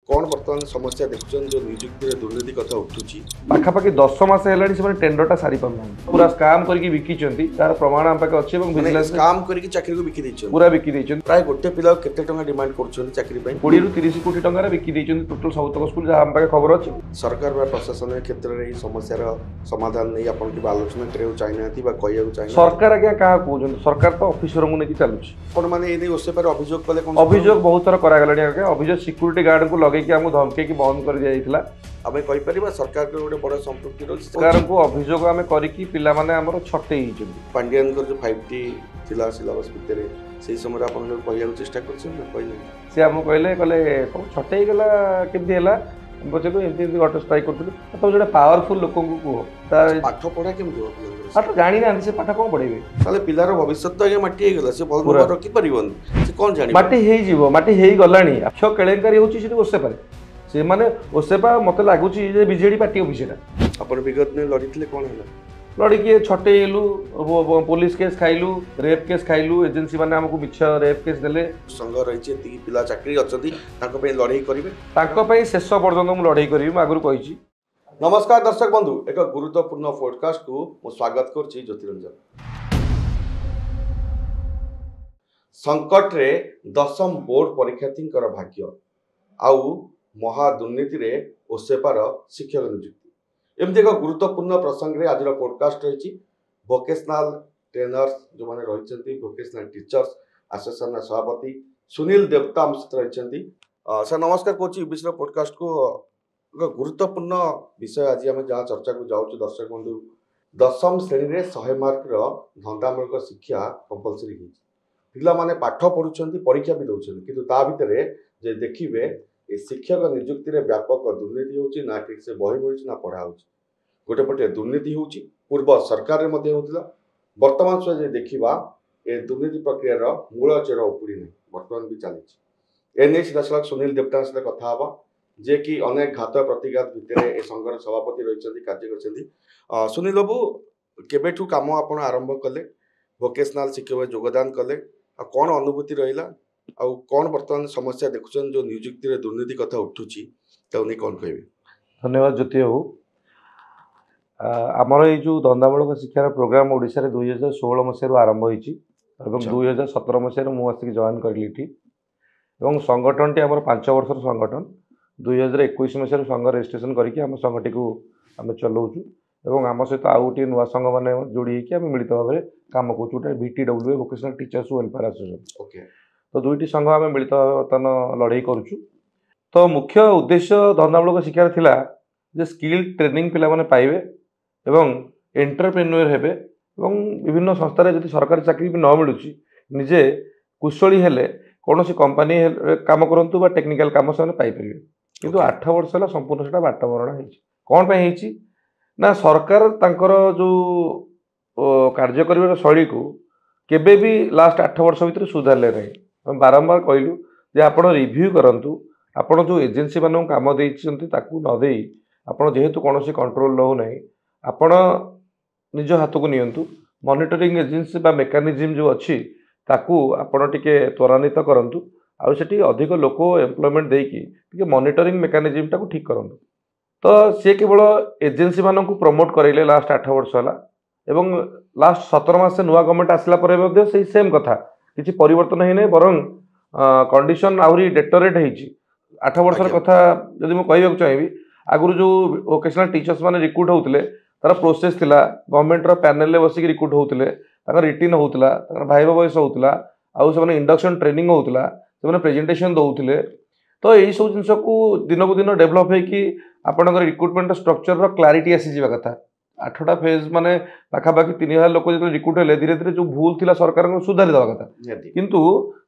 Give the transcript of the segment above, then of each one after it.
कौन बर्तमान समस्या देखुन जो नियुक्ति दुर्नीति कथा उठुची पाखापाखि 10 मास हेलानी से टेंडरटा सारी पाना पूरा स्काम करके बिकिचंती तार प्रमाण हम पाके अछि एवं विजिलेंस काम करके चाकरी को बिकी दैछन पूरा बिकी दैछन प्राय गोटे पिला केते टंका डिमांड करछन चाकरी पई 20 रु 30 कोटी टंका रे बिकी दैछन टोटल सब तक स्कूल हम पाके खबर अछि सरकार बा प्रशासन क्षेत्र रे समस्या रो समाधान नै अपन की आलोचना करे चाहिनाथि बा कहयउ चाहिना सरकार आगे का कहउछन सरकार तो ऑफिसर मु नै चालुछ कोन माने एने ओसे पर अभियोग कले कोन अभियोग बहुत तरह करा गलानी आगे अभियोग सिक्योरिटी गार्ड को लगे कि हम धमके की बंद कर जाइथिला आमे कहि परिबा सरकार के गोटे बड़ संपत्ति रो सरकार को अभियोग आमे करी कि पिला माने हमर छटे हिचन पांड्यान को जो 5T जिला सिलेबस भितर से समय अपन लोग कहया चेष्टा करछन ना कहले से हम कहले छटे गला केमती हला बचे तो एमती ऑटो स्ट्राइक करथुल तो जेटा पावरफुल लोक को पाठ पढ़ा केमती हो पाठ जानी ना से पाठ कोन पढेबे ताले पिलार भविष्य तो आगे माटी गेला से बहुत रखी परिबन से कोन जानि माटी हेई जीवो माटी हेई गलानी अक्ष केलेंकारी होची से ओसे पारे से माने ओसे पा मते लागुची जे बीजेडी पार्टी ऑफिसर अपन विगत में लड़ीथिले कोन हला लड़ी के छटेलु पुलिस केस खाइलु रेप केस खाइलु एजेंसी माने हमकु मिछ रेप केस देले संघ रहिचे ती पिला चाकरी अछती ताको पे लड़ाई करिवे ताको पे शेष पर्यंत मु लड़ाई करिवि म आगुर कहिची। नमस्कार दर्शक बंधु एक गुरुत्वपूर्ण पॉडकास्ट को मु स्वागत करछि ज्योतिरंजन संकट रे दशम बोर्ड परीक्षार्थींकर भाग्य आउ महा दुर्नीति रे ओसेपार शिक्षक नियुक्ति एमती एक गुरुत्वपूर्ण प्रसंग रे आज पॉडकास्ट रही वोकेशनल ट्रेनर्स जो माने रही वोकेशनल टीचर्स एसोसिएशन सभापति सुनील देवता आम सहित रही सर नमस्कार कहूँ विषय पॉडकास्ट को एक गुरुत्वपूर्ण विषय आज आम जहाँ चर्चा को जाऊँ दर्शक बंधु दशम श्रेणी रे 100 मार्क धंदामूलक शिक्षा कंपलसरी पिला माने पाठ पढ़ुछंती परीक्षा भी दउछंती किंतु ता भितरे जे देखिबे ए शिक्षक नियुक्ति रे व्यापक दुर्नीति होची ना ठीक से बही मिलुची ना पढ़ा होची गोटे पटे दुर्नीति होची पूर्व सरकार रे मध्ये होतिला वर्तमान से जे देखिबा ए दुर्नीति प्रक्रिया रो मूल चेर उपुरी नै वर्तमान भी चलीची एने सीधा सुनील देवता से कथा हबा जे कि अनेक घात प्रतिघात भितरे ए संघर सभापति रहिछंती कार्य करछंती सुनील बाबू केबेठू काम आपण आरंभ कले वोकेशनल शिक्षा में योगदान कले कौन अनुभूति रहिला आउ कौन वर्तमान समस्या देखुछन जो नियुक्ति रे दुर्नीति कथा उठुची तो नै कौन कहबे। धन्यवाद ज्योति बाबू आमर ये जो धंदामूलक शिक्षार प्रोग्राम ओडिशा रे 2016 मसीह आरंभ होईची एवं 2017 मसीह मु आसिक जॉइन करली एवं संगठन टी आमर 5 वर्षर संगठन 2021 मसीह संघ रजिस्ट्रेशन करके आम संगठी को आम चलाउछु एवं आम सहित आउ गोटे नुआ संघ मैंने जोड़ी आम मिलित भाव में काम करूँ VTW vocational teachers welfare association okay तो दुईटी संघ आम मिलित बर्तमान लड़ाई करुचु तो मुख्य उद्देश्य धंदामूलक शिक्षार थिला जे स्किल ट्रेनिंग पिला माने पाइबे एवं एंटरप्रेन्योर हेबे एवं विभिन्न संस्था जदि सरकारी चाकरी भी न मिलुची निजे कुशली हेले कौन कंपनी काम करंतु बा टेक्निकल काम से पाई परिबे किंतु 8 वर्ष होला संपूर्ण सेटा बाटबरण होईची कोन पे होईची ना सरकार तांकर जो कार्य करिवार शैली को केबे भी लास्ट 8 वर्ष भीतर सुधारले नहीं हम बारंबार कहलु जे आपण रिव्यू करंतु आपण जो एजेंसी मानन काम देइछंती ताकू न देई आपण जेहेतु कोनोसी कंट्रोल लो नै आपण निज हाथ को नियंतु मॉनिटरिंग एजेंसी बा मेकानिज्म जो अछि ताकू आपण टिके त्वरान्वित करंतु आ सेठी अधिक लोक एम्प्लॉयमेंट देकी टिके मॉनिटरिंग मेकानिज्म टाकू ठीक करंतु तो सी केवल एजेंसी मान को प्रमोट करेले लास्ट 8 वर्ष होला एवं लास्ट 17 मास नुआ गवर्नमेंट आसला परे मध्ये सेही सेम कथा किछि परिवर्तन है नै बरं कंडीशन आउरी डेटोरेट हेछि 8 वर्षर कथा जदि म कहबा चाहिबी आगुरु जो वोकेशनल टीचर्स माने रिक्रूट होउतले तार प्रोसेस थिला गवर्नमेंट रो पैनल ले बसिक रिक्रूट होउतले ताकर रिटिन होउतला ताकर भाइबा वयस होउतला आउ से माने इंडक्शन ट्रेनिंग होउतला से माने प्रेजेंटेशन दोउतले तो यही सब जिनस को दिन को दिन डेवलप है कि आपनकर रिक्रूटमेंट स्ट्रक्चर रो क्लैरिटी आसी जीवा कथा 8टा फेज माने पाखापाखि 3000 लोक जो रिक्रूट हेले धीरे धीरे जो भूल थिला सरकार को सुधारी देवा कथा किंतु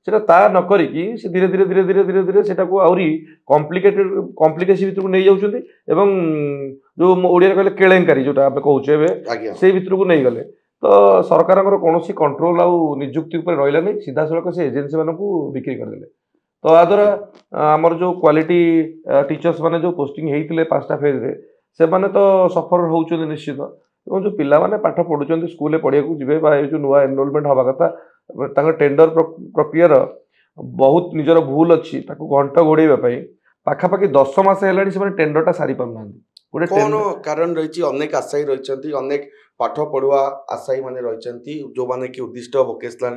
सेटा ता न करी कि से धीरे धीरे धीरे धीरे धीरे धीरे सेटा को आउरी कॉम्प्लिकेशन भीतर को नहीं जाउछंती एवं जो ओडिया कहले केलेंकारी जोटा आप कहउछे बे से भीतर को नहीं गले तो सरकार कोनोसी कंट्रोल आउ नियुक्ति ऊपर रहिला नहीं सीधा सड़क से एजेंसी मानन को बिक्री कर देले तो आदरा आमर जो क्वालिटी टीचर्स माने जो पोस्टिंग हेइतिले 5टा फेज रे से माने तो सफर होउछन निश्चित एवं जो पिला माने पाठ पढुछन स्कूल पढ़िया को जिबे बा जो नुआ एनरोलमेंट हवा कथा तांकर टेंडर प्रक्रिया बहुत निजर भूल अच्छी ताको घंटा घोड़ेबा पई ପାଖାପାଖି 10 ମାସ ହେଲାଣି ସେମାନେ ଟେଣ୍ଡରଟା ସାରି ପାରୁନାହାନ୍ତି। ଗୋଟେ कौन कारण रही अनेक आशायी रही अनेक पाठ पढ़ुआ आशायी मैंने रही जो मैंने कि उद्दिष्ट वोकेशनल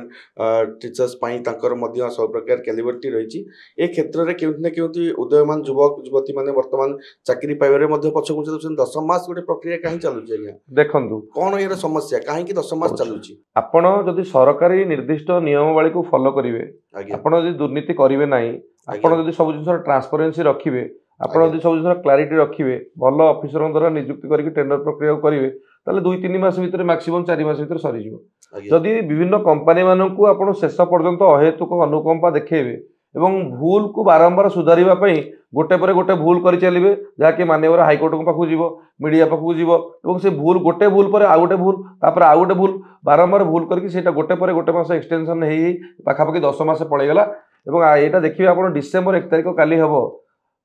टीचर्स सब प्रकार कैलिबरिटी रही ए क्षेत्र में केउंति ना केउंति उदयमान युवक युवती मैंने वर्तमान चाकरी पाइबारे पछ घुंचा दउछन 10 मास गोटे प्रक्रिया कहीं चलुछि आज्ञा देखंतु कौन यार समस्या कहीं 10 मास चलुछि आपण जदि सरकारी निर्दिष्ट नियमावली को फॉलो करिवे आज्ञा आपण जदि दुर्नीति करिवे नाही आपण जदि सब जिंस ट्रांसपेरेंसी रखिवे आपण आज्ञा जदि सब जिंस क्लारिटी रखिवे भल ऑफिसर द्वारा नियुक्ति करके टेंडर प्रक्रिया करिवे ताले 2-3 मास भीतर मैक्सिमम 4 मास भीतर सरी जिवो आज्ञा जदि विभिन्न कंपनी मानकू आपण शेष पर्यंत अहेतुक अनुकंपा देखेबे एवं भूल को बारंबार सुधारिबा पई गोटे पर गोटे भूल करि चलिबे जाके माननीय हाईकोर्ट को पाखु जीवो मीडिया पाखु जीवो एवं से भूल गोटे भूल पर आ गोटे भूल तापर आ गोटे भूल बारंबार भूल करके सेटा गोटे पर गोटे मास एक्सटेंशन हेई पाखापाखि 10 मास पड़े गला एवं एटा देखिबे आपण डिसेंबर 1 तारिख काली हबो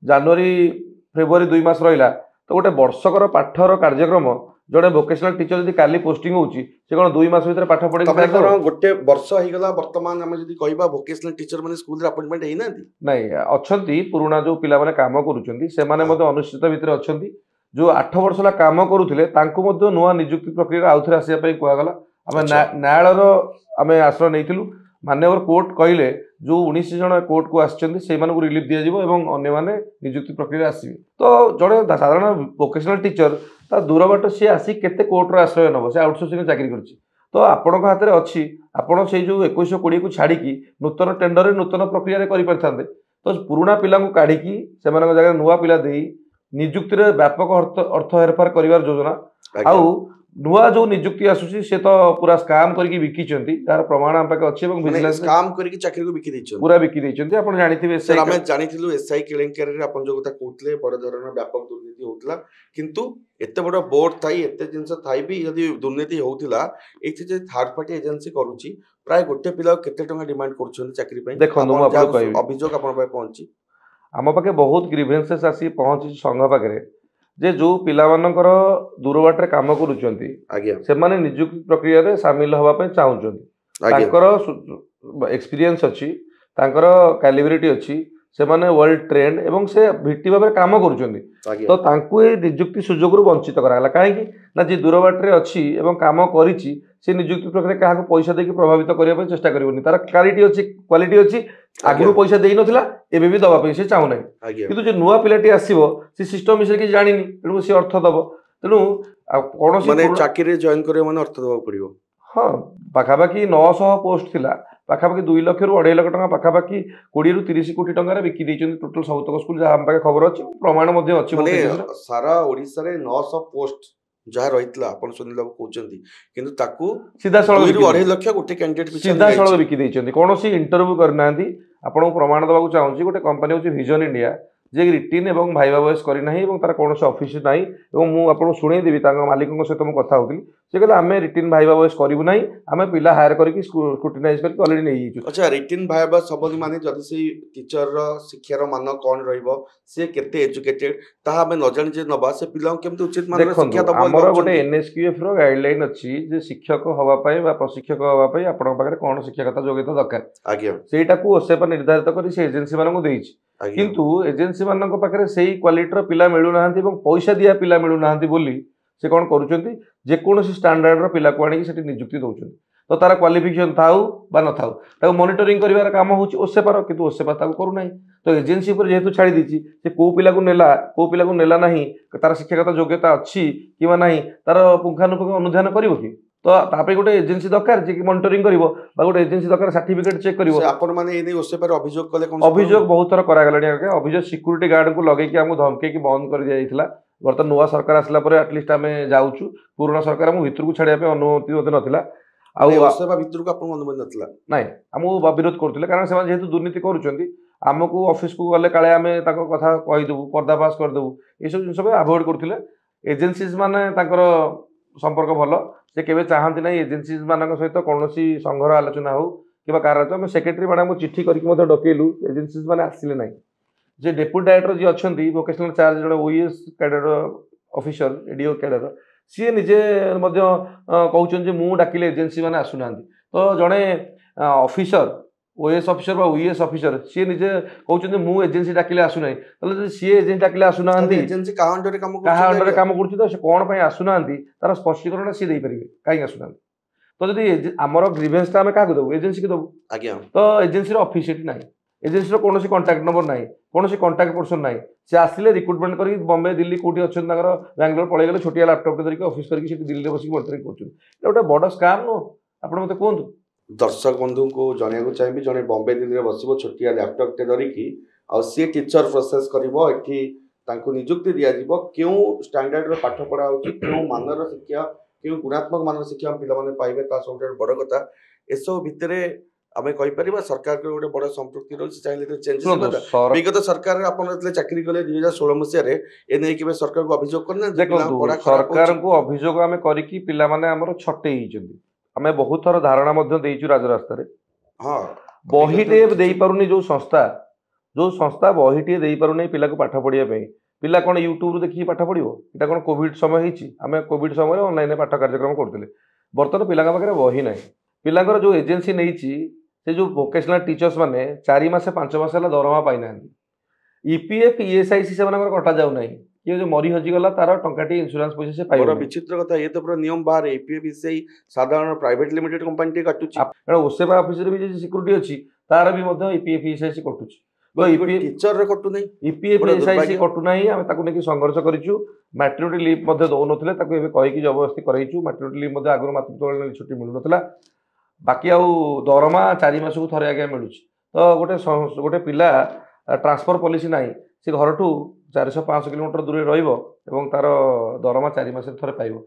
जनवरी फेब्रुआरी 2 मास रहिला तो गोटे वर्षकर पाठर कार्यक्रम जड़े वोकेशनल टीचर जदि काली पोस्टिंग होउची से कोन 2 मास भीतर पाठ पढ़े तमे कोन गोटे वर्ष हे गला वर्तमान हम जदि कहबा वोकेशनल टीचर माने स्कूल रे अपॉइंटमेंट हेई नांती नहीं अछंती पुराना जो पिला माने काम करूचंती से माने मध्ये अनुष्ठित भीतर अछंती जो 8 वर्ष ला काम करूथिले तांको मध्ये नुवा नियुक्ति प्रक्रिया आउथरे आसिया पई कुआ गला आमे न्यायालयर आमे आश्रय नैथिलु मान्यवर कोर्ट कहले जो 19 जन कोर्ट को आछंती से माने को रिलीफ दिया जिवो एवं अन्य माने नियुक्ति प्रक्रिया आसीबे तो जड़े साधारण वोकेशनल टीचर ता दूर बाट सी आसी केते कोर्ट रो आश्रय नबो से आउटसोर्सिंग चाकरी करछि तो आपण हाथ में अच्छी आपण से जो 2120 को छाड़ी नूतन टेंडर नूतन प्रक्रिया करि परथांते तो पुराना पिला को काढ़ी से जगह नुआ पिला देई नियुक्ति रे व्यापक अर्थ हेरफेर करिवार योजना आउ नुआ जो नियुक्ति आसुची से तो पूरा स्काम करके बिकी चंती तार प्रमाण हम पाके अछि एवं विजिलेंस स्काम करके चाकरी को बिकी दैछ पूरा बिकी दैछंती आपण जानिथिबे सर हम जानिथिलु एसआई केलेंकर रे आपण जो कथा कहतले बड़ धरण व्यापक दुर्नीति होतला किंतु एते बड़ बोर्ड थाई एते जिंस थाई भी यदि दुर्नीति होतला एथि जे थर्ड पार्टी एजेंसी करूची प्राय गोटे पिला केते टंका डिमांड करछन चाकरी पई देखो हम आपको कहबी अभियोग आपण पाए पहुंची हम पाके बहुत ग्रीवेंसेस आसी पहुंची संघ पाके जे जो पिला मानकर दूरबाटे काम करूचंती आज्ञा से माने नियुक्ति प्रक्रिया रे शामिल होबा पई चाहुचंती तांकर एक्सपीरियंस अछि तांकर कैलिब्रिटी अछि से माने वर्ल्ड ट्रेंड एवं से भिट्टी भाबे काम करूचंती तो तांकु ए नियुक्ति सुजोग रु वंचित कराला काहे कि ना जे दूरबाटे अछि एवं काम करिछि से नियुक्ति प्रक्रिया काहा को पैसा देके प्रभावित करिया पई चेष्टा करिवनी तार क्लैरिटी अछि क्वालिटी अछि आगु पैसा देई नथिला एबे भी दबा पई से चाहू नै किंतु जे नुवा पिलाटी आसीबो से सिस्टम विषय कि जानिनी तेनु से अर्थ दबो तेनु कोनोसी माने चाकरी जॉइन करियो माने अर्थ दबा पड़ियो हां पाखाबाकी 900 पोस्ट थिला पाखाबाकी 2 लाख रु 2.5 लाख टका पाखाबाकी 20 रु 30 कोटी टका रे बिकी दैछन टोटल सबतक स्कूल जा हम पाके खबर अछि प्रमाण मध्ये अछि माने सारा ओडिसा रे 900 पोस्ट जहाँ रही अपन सुनील बाबू कहते किंतु ताकू सीधा सड़क 2.5 लाख गोटे कैंडिडेट सीधा सड़क बिकी दैछन कोनोसी इंटरव्यू करनांती आपण प्रमाण दबाकू चाहूची गोटे कंपनी होची विजन इंडिया जे रिटिन एवं भाइबा वॉइस करी नाही एवं तार कोनोसी ऑफिस नाही एवं मु आपण सुनै देबी तांग मालिकन सहित मु कथा होतली से कहले आमे रिटिन भाइबा वॉइस करिवु नाही आमे पिला हायर करके स्क्रूटिनाइज करके ऑलरेडी नै हिचु अच्छा रिटिन भाइबा सबदि माने जदि से टीचर रो शिक्षा रो मान कोन रहइबो से केते एजुकेटेड ता हमें न जानि जे नबा से पिला केमते उचित मान शिक्षा दबो हमर गोटे एनएसक्यूएफ रो गाइडलाइन अछि जे शिक्षक होबा पई बा प्रशिक्षक होबा पई आपण पाखरे कोन शिक्षकता योग्यता दरकार आज्ञा सेटा को ओसे पर निर्धारित करी से एजेंसी मानन को देइछि किंतु एजेंसी मानन को पाखरे सेही क्वालिटी रो पिला मिलु नाहंती एवं पैसा दिया पिला मिलु नाहंती बोली से कोन करूचंती जे कोनोसी स्टैंडर्ड रो पिला को आनी सेठी नियुक्ति दउचंती तो तारा क्वालिफिकेशन थाउ बा न थाउ ताको मॉनिटरिंग करिवार काम होची ओसे पर किंतु ओसे पर ताको करू नाही तो एजेंसी पर जेहेतु छाड़ी दीची से को पिला को नेला नाही तार शिक्षागत योग्यता अछि किबा नाही तार पुंखानुपुंख अनुध्यान करिवो कि तो तापे गोटे एजेंसी दरकार जे कि मॉनिटरिंग करिवो बा गोटे एजेंसी दरकार सर्टिफिकेट चेक करिवो आपण माने एने ओसे पर अभियोग कले कोन अभियोग बहुत थर करा गलानी अभियोग सिक्यूरिटी गार्ड को लगे कि हमु धमके कि बंद कर दिया जाइथिला वर्तमान नुआ सरकार आसला परे एटलीस्ट आमे जाउछु पुराना सरकार हमु भितर को छाडिया पे अनुमति होते नथिला आउ ओसेबा भितर को आपण अनुमति नथिला नाही हमु विरोध करथिले कारण से जेहेतु दुर्नीति करूचंती हमको ऑफिस को गले काले आमे ताको कथा कहि देबु पर्दाफाश कर देबु ए सब जिंस अवॉइड करथिले एजेंसीज माने ताकर संपर्क भलो से केबे चाहंती नाही एजेंसीज मानक सहित कोनोसी संघर आलोचना हो किबा कार हम सेक्रेटरी मैडम को चिट्ठी करके मते डकेलु एजेंसीज माने आसिले नाही जे डेप्यूटी डायरेक्टर जी अछंती वोकेशनल चार्ज जने OS cadre officer ADO cadre सी निजे मध्य कहउछन जे मु डाकिले एजेंसी माने आसु नांती तो जने ऑफिसर ओएस ऑफिसर बा ओएस ऑफिसर सी निजे कहउछन मु एजेंसी डाकिले आसु नै तले सी एजेंसी डाकिले आसु नांदी एजेंसी का अंडर काम काहा अंडर करछन काम करछु तो से कोन पय आसु नांदी तार स्पष्टीकरण सी देई परिबे काई आसु नांदी तो जदि हमर ग्रीवेंस ता हम का दबु एजेंसी के दबु आज्ञा तो एजेंसी रो ऑफिस एटी नाही एजेंसी रो कोनोसी कांटेक्ट नंबर नाही कोनोसी कांटेक्ट पर्सन नाही से आसिले रिक्रूटमेंट करी बॉम्बे दिल्ली कोठी अछन ताकर बेंगलोर पळै गेले छोटिया लैपटॉप धरिक ऑफिस करके सेठी दिल्ली रे बसी मॉनिटरिंग करछु एटा बड़ स्कैम नो आपण मते कोन दर्शक बंधु को जणिया चाहिए जड़े बॉम्बे दिल्ली बसब छोटिया लैपटॉप टे धरिकी आ सी टीचर प्रोसेस करिवो एठी तांको नियुक्ति दिया जीवो क्यों स्टैंडर्ड रो पाठ पढ़ा होची क्यों मानर शिक्षा क्यों गुणात्मक मानर शिक्षा पिला माने पाइबे ता सबसे बड़ कथा एसो भितरे आमे कहि परिबा सरकार को गोटे बड़ संपृक्ति रहछि चाहिले तो चेंजेस विगत सरकार अपन जतले चाकरी कले 2016 मसिया रे ए नै कि सरकार को अभियोग करना देखो सरकार को अभियोग आमे करी कि पिला माने हमर छटे हिचंदी आमे बहुत थर धारणा मध्ये देइछु राजरास्ता रे हां बहिटे देई पारुनी जो संस्था बहिटे देई पारुनी पिला को पाठ पढिया पे पिला कोन यूट्यूब रो देखि पाठ पढिबो एटा कोन कोविड समय हिची आमे कोविड समय ऑनलाइन पाठ कार्यक्रम करथिले बर्तन पिला का पाखरे बही नाही पिलांकर जो एजेंसी नेइची से जो वोकेशनल टीचर्स माने 4 मास 5 मास हला दरमा पाइ नांदी ईपीएफ ईएसआईसी से मानकर कटा जाउ नाही ये जो मरी हजी गला तार टंकाटी इंश्योरेंस पैसा से पाइबो विचित्र कथा ये तो पूरा नियम बाहर ईपीएफ ईएसआई साधारण प्राइवेट लिमिटेड कंपनी टे काटुची एटा ओसेबा ऑफिस रे भी जे सिक्योरिटी अछि तार भी मध्ये ईपीएफ ईएसआईसी कटुची टीचर रे कटु नै ईपीएफ ईएसआईसी कटु नाही हम ताकु नेकी संघर्ष करिचु मैटरनिटी लीव मध्ये दो नथिले ताकु एबे कहि कि जबरदस्ती करैचु मैटरनिटी लीव मध्ये आगु मातृत्व छुट्टी मिलु नथिला बाकी आउ दरमा 4 मास को थरे आगे मिलुची तो गोटे पिला ट्रांसफर पॉलिसी नाही से घरठू 400-500 किलोमीटर दूर रहिबो एवं तार दरमा 4 मास थरे पाइबो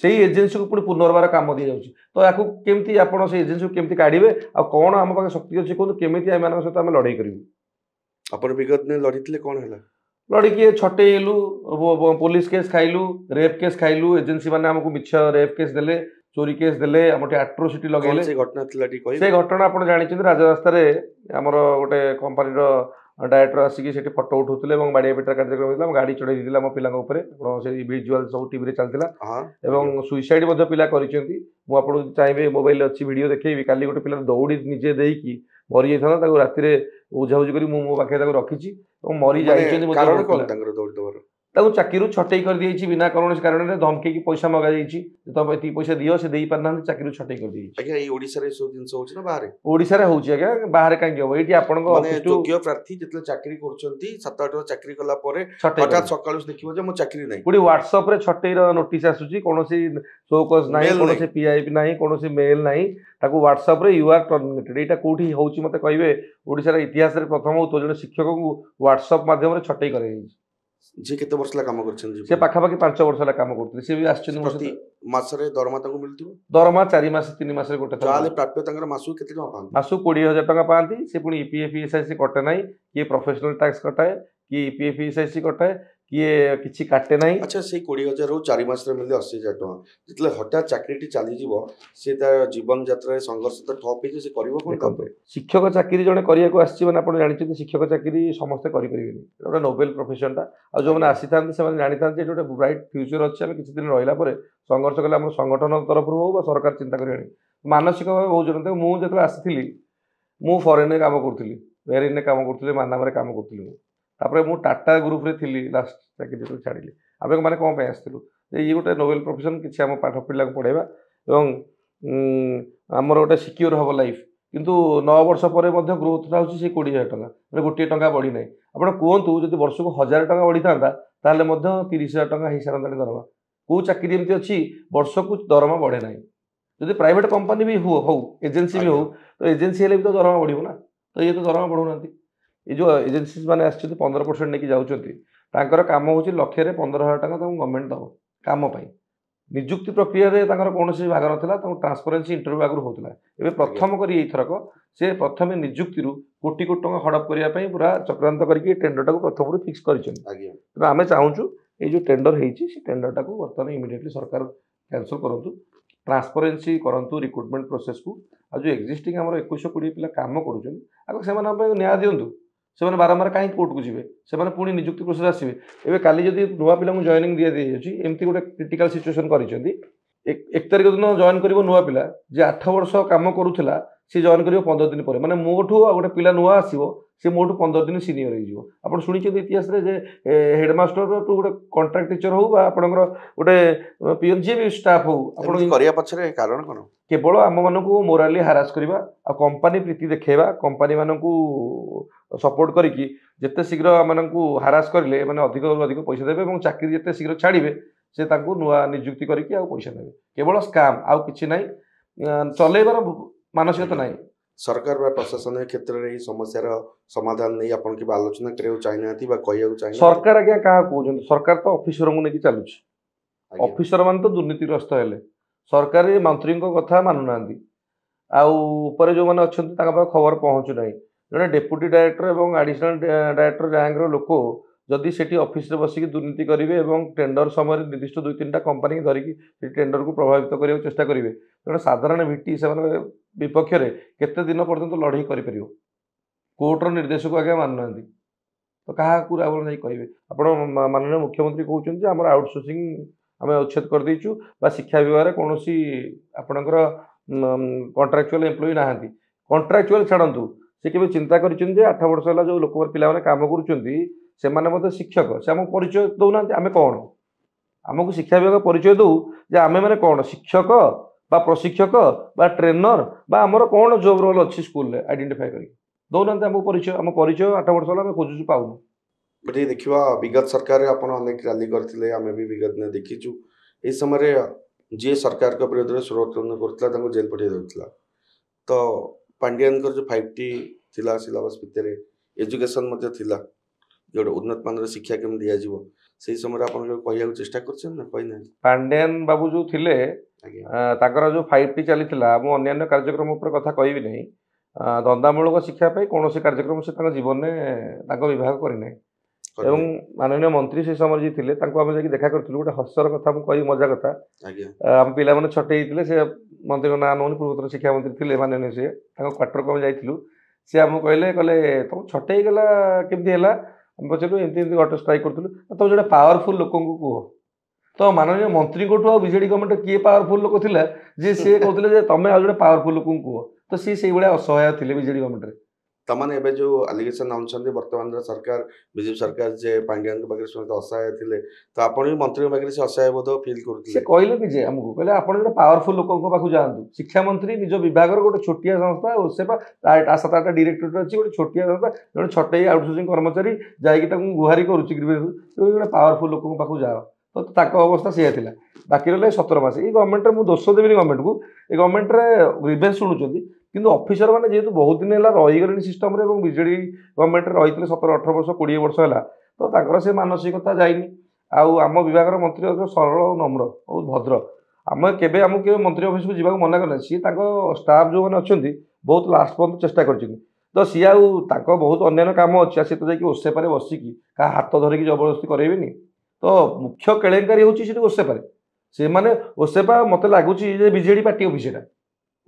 सेही एजेंसी को पुणी पुनर्बार काम दि जाउची तो याकू केमती आपण से एजेंसी को केमती काढिबे आ कोन हम पाके शक्ति अछि कोन केमती आइ मानक सहित हम लड़ाई करिवु आपण विगत ने लड़ितले कोन होला लड़ी के छटेलु पुलिस केस खाइलु रेप केस खाइलु एजेंसी माने हमकु मिछ रेप केस देले चोरी केस देले हमटे एट्रोसिटी लगेले से घटना थिला टी कहि से घटना आपण जानि छिन राजरास्ता रे हमर गोटे कंपनी रो डायरेक्टर आसिकी सेठी फोटो उठौतले एवं बाडिया पिटर कार्यक्रम होइला गाड़ी चढ़ाई दिला हम पिला ऊपर आपण से विजुअल सब टीवी रे चलतिला एवं सुसाइड मध्ये पिला करिसेंती मु आपण चाइबे मोबाइल अछि वीडियो देखैबी काली गोटे पिला दौड़ी निजे देइकी मरि जाइथना ताको राती रे उझाउझ करी मु पाखे ताको रखिची एवं मरि जाइछेंती कारण कोन तांगर दौड़ी दवर ताको चाकरी छटई कर दिएछि बिना कौन कारण रे धमकी की पैसा मगा जाइछि तो एती पैसा दियो से देई परना चाकरी छटई कर दिएछि आज्ञा ए ओडिसा रे सब दिन होछि ना बाहर ओडिसा रे होछि आज्ञा बाहर कांगे हो एटी आपन को माने योग्य प्रार्थी जतले चाकरी करछंती 7-8 चाकरी कला परे हठात सकाळु देखिबो जे मो चाकरी नै पुडी व्हाट्सएप रे छटई रो नोटिस आसुची कोनोसी शोकस नाही कोनोसी पीआईपी नाही कोनोसी मेल नाही ताको व्हाट्सएप रे यू आर टर्मिनेटेड एटा कोठी होछि मते कहबे ओडिसा रे इतिहास रे प्रथम हो तो जने शिक्षक को व्हाट्सएप माध्यम रे छटई करे जे केते वर्ष ला काम करछन जी से पाखा पाखी 5 वर्ष ला काम करथि से भी आश्चर्य प्रति मास रे दरमा ताको मिलथिबो दरमा 4 मास 3 मास रे गोटे ताले प्राप्य तांगर मासु केते टका पान मासु 20000 टका पांती से पुनी ईपीएफ ईएसआईसी कटे नाही कि प्रोफेशनल टैक्स कटाए कि ईपीएफ ईएसआईसी कटाए कि किछि काटे नाही अच्छा से 20000 रो 4 मास रे मिलले 80000 टका जतले हटा चाकरीटी चाली जीवो से ता जीवन यात्रा रे संघर्ष तो ठप हे से करबो कोन काम शिक्षक चाकरी जने करिया को आछि माने आपण जानि छि शिक्षक चाकरी समस्त करि परिबेनी एटा नोबेल प्रोफेशन ता आ जो माने आसी थान से माने जानि थान जे एटा ब्राइट फ्यूचर अछि हम किछि दिन रहिला परे संघर्ष कले हम संगठन तरफ रो बा सरकार चिंता करियानी मानसिक भाव बहुत जन मु जतले आसीथिली मु फॉरेन रे काम करथिली वेरिन रे काम करथिली मानाम रे काम करथिली तापर मु टाटा ग्रुप रे थिली लास्ट चाकरी जो छाडिली आबे माने कोन पे आस्थिलु जे ये गोटे नोबेल प्रोफेशन किछि हम पाठ पिला को पढाइबा एवं हमर गोटे सिक्योर हबो लाइफ किंतु 9 वर्ष परे मध्ये ग्रोथ राउछि से 20000 टका माने गोटे टका बढ़ी नै आपण कोंतु जदि वर्ष को 1000 टका बढ़ी थांदा ताले मध्ये 30000 टका हि सारंदानी दरमा को चाकरी एमति अछि वर्ष को दरमा बढ़े नै जदि प्राइवेट कंपनी भी हो एजेंसी भी हो तो एजेंसी हेले भी तो दरमा बढ़िबो ना तो ये तो दरमा बढ़ो नांती ये जो एजेंसीज माने आछथि 15% नेकी जाउछथि तांकर काम होछि लक्ष्य रे 15000 टका तां गवर्नमेंट दबो काम पई नियुक्ति प्रक्रिया रे तांकर कोनोसी भाग नथिला तां ट्रांसपेरेंसी इंटरव्यू आगु होतला एबे प्रथम करी एथरक से प्रथम नियुक्ति रु कोटी कोटी टका हडप करिया पई पूरा चक्रांत करके टेंडर टाको प्रथम रु फिक्स करिछन आज्ञा तो आमे चाहूछु ए जो टेंडर हेछि से टेंडर टाको वर्तमान इमीडिएटली सरकार कैंसिल करंतु ट्रांसपेरेंसी करंतु रिक्रूटमेंट प्रोसेस को आ जो एक्जिस्टिंग हमर 2120 पिला काम करूछन आगो से माने हम न्याय दियंतु से बारंबार कहीं कोर्ट को जी से पुणी नियुक्ति प्रोसेस आसवे एवं काली जब नुआ पिला जॉइनिंग दिया एमती गोटे क्रिटिकल सिचुएसन कर 1 तारिख दिन जॉइन कर नुआ पिला जे 8 वर्ष काम करूला सी जॉइन कर 15 दिन पर माने मोठू गोटे पिला नुआ आसीबो से मोठू 15 दिन सीनियर हो आप शुणी इतिहास रे जे हेडमास्टर टू गोटे कॉन्ट्रैक्ट टीचर हो आपणकर गोटे पीएन जी भी स्टाफ हो आपण करिया पछरे कारण कोन केवल आम मानकू मोराली हारास करवा आ कंपनी प्रीति देखा कंपनी मानकू सपोर्ट करिकी जिते शीघ्र मानकू हारास करले माने अधिक अधिक पैसा देबे और चाकरी जिते शीघ्र छाड़िबे से तांकू नुआ नियुक्ति करके आ पैसा नेबे केवल स्काम आउ किछि नै चलेबार मानसिकता नै सरकार बा प्रशासन क्षेत्र रे समस्या रो समाधान नै आपण के आलोचना करियो चाहिनाती बा कहियो चाहिना सरकार आज्ञा कहा कहउछन सरकार तो ऑफिसर को नेकी चालुछ ऑफिसर मान तो दुर्नीतिग्रस्त हेले सरकारी मंत्री कथा मानुना आउ जो मैंने अच्छा खबर पहुँचु ना जड़े डेप्यूटी डायरेक्टर और एडिशनल डायरेक्टर रैंक लोक जदि से ऑफिस रे बसिक दुर्नीति करेंगे और टेंडर समय निर्दिष्ट 2-3टा कंपनी धरिकी टेंडर को प्रभावित करने चेष्टा करेंगे जड़े साधारण भिट्टी से विपक्ष में केते दिन पर्यंत लड़ाई कर कोर्टर निर्देश को आगे मानुना तो क्या कहे आप माननीय मुख्यमंत्री कहते आम आउटसोर्सिंग आम उच्छेद कर देचु बा शिक्षा विभाग कौन आपणकर कॉन्ट्रैक्चुअल एम्प्लॉई ना कॉन्ट्रैक्चुअल छाड़ू से केवल चिंता कर 8 वर्ष है जो लोक पे काम कर शिक्षक से आमको परिचय दौना आम कौन आमको शिक्षा विभाग परिचय दौ जे आम मैंने कौन शिक्षक बा प्रशिक्षक बा ट्रेनर बा आमर कौन जॉब रोल अच्छी स्कूल आइडेंटिफाई कर दौना आमको परिचय आम परिचय 8 वर्ष है खोजु पाऊनु बटे देखिवा विगत सरकार आपण अनेक रैली करथिले आमे भी विगत ने देखिचु ए समय जे सरकार के विरोध रे स्रोत करथला ताको जेल पठे देउथला तो पांड्यान कर जो 5T थिला सिलेबस भितरे एजुकेशन मध्ये थिला जो उन्नत मानर शिक्षा केम दिया जीवो सेही समय आपण कहिया चेष्टा करछन ना कहिना पांड्यान बाबू जो थिले ताकर जो 5T चलीथिला मो अन्य कार्यक्रम ऊपर कथा कहिबी नहीं धंदामूलक शिक्षा पे कौन कार्यक्रम से जीवन में विभाग करें एवं माननीय मंत्री से समय जी थे आम जा देखा करूँ गोटे हसर कथा मुझे मजा कथा आम पिला मैंने छटे से मंत्री ना नौनी पूर्वतन शिक्षा मंत्री थे माननीय से क्वार्टर को जाइलु सी आमको कहले कहले तुम छटे गला केमती पचारू एमती गोटे स्ट्राइक करूँ तुम जो पावरफुल लोक कह तो माननीय मंत्री को बीजेडी गवर्नमेंट किए पावरफुल लोक थिला जे से कहते तुम आज जो पावरफुल लोक कह तो सी भाया असहाय थे बीजेडी गवर्नमेंट तमाने एबे जो एलिगेशन आउछन्ते वर्तमान सरकार बीजेपी सरकार जे पांड्यान के बगैर समस्त असहाय थिले तो आपण मंत्री बगैर से असहाय बोध फील करथिले से कहले कि जे हमको कहले आपण जो पावरफुल लोक को पाखु जांतु शिक्षा मंत्री निज विभाग रो गोटे छोटिया संस्था ओसे पा 7-8 डायरेक्टरेट अछि गोटे छोटिया संस्था जने छटई आउटसोर्सिंग कर्मचारी जाई कि ताकू गुहारी करूची ग्रीवेस तो गोटे पावरफुल लोक को पाखु जाओ तो ताको अवस्था से थिला बाकी रहले 17 मास ए गवर्नमेंट रे मु दोष देबी गवर्नमेंट को ए गवर्नमेंट रे ग्रीवेस सुनुचंती किंतु ऑफिसर मैंने जेहेतु बहुत दिन है रहीगले सिस्टम बीजेडी गवर्नमेंट रही 17-18 वर्ष 20 वर्ष है तो से मानसिकता जाइनी आम विभाग मंत्री सरल और नम्र बहुत भद्र आम केवे आमको केवे मंत्री ऑफिस को जावाक मना करना सी स्टाफ जो मैंने अच्छा बहुत लास्ट पर्यंत चेष्टा कर तो सी आउ बहुत अन्य काम अच्छे सी तो जाकि ओसेपारे बसिकी क्या हाथ धरिकी जबरदस्ती करेबेनी तो मुख्य केलेंकारी होची ओसेपारे से माने ओसेपा मत लगुच बीजेडी पार्टी ऑफिस